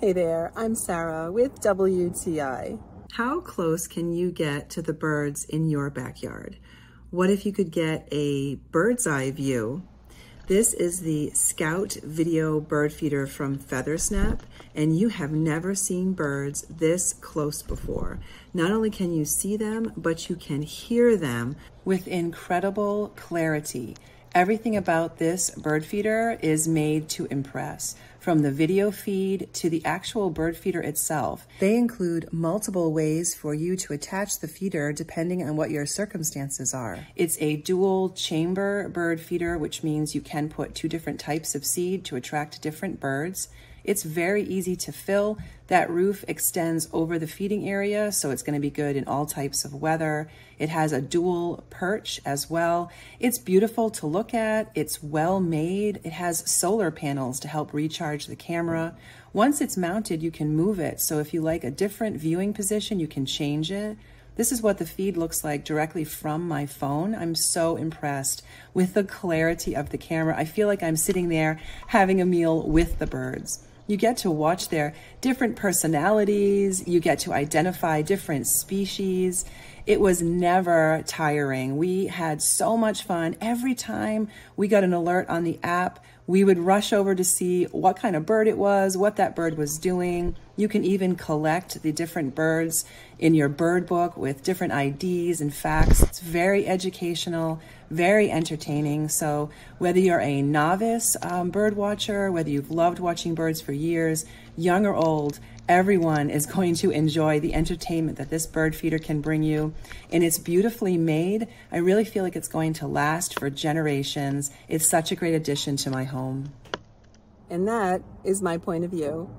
Hey there, I'm Sarah with WTI. How close can you get to the birds in your backyard? What if you could get a bird's eye view? This is the Scout video bird feeder from FeatherSnap, and you have never seen birds this close before. Not only can you see them, but you can hear them with incredible clarity. Everything about this bird feeder is made to impress, from the video feed to the actual bird feeder itself. They include multiple ways for you to attach the feeder depending on what your circumstances are. It's a dual chamber bird feeder, which means you can put 2 different types of seed to attract different birds. It's very easy to fill. That roof extends over the feeding area, so it's going to be good in all types of weather. It has a dual perch as well. It's beautiful to look at. It's well made. It has solar panels to help recharge the camera. Once it's mounted, you can move it. So if you like a different viewing position, you can change it. This is what the feed looks like directly from my phone. I'm so impressed with the clarity of the camera. I feel like I'm sitting there having a meal with the birds. You get to watch their different personalities. You get to identify different species. It was never tiring. We had so much fun. Every time we got an alert on the app, we would rush over to see what kind of bird it was, what that bird was doing. You can even collect the different birds in your bird book with different IDs and facts. It's very educational, very entertaining. So whether you're a novice bird watcher, whether you've loved watching birds for years, young or old, everyone is going to enjoy the entertainment that this bird feeder can bring you. And it's beautifully made. I really feel like it's going to last for generations. It's such a great addition to my home. And that is my point of view.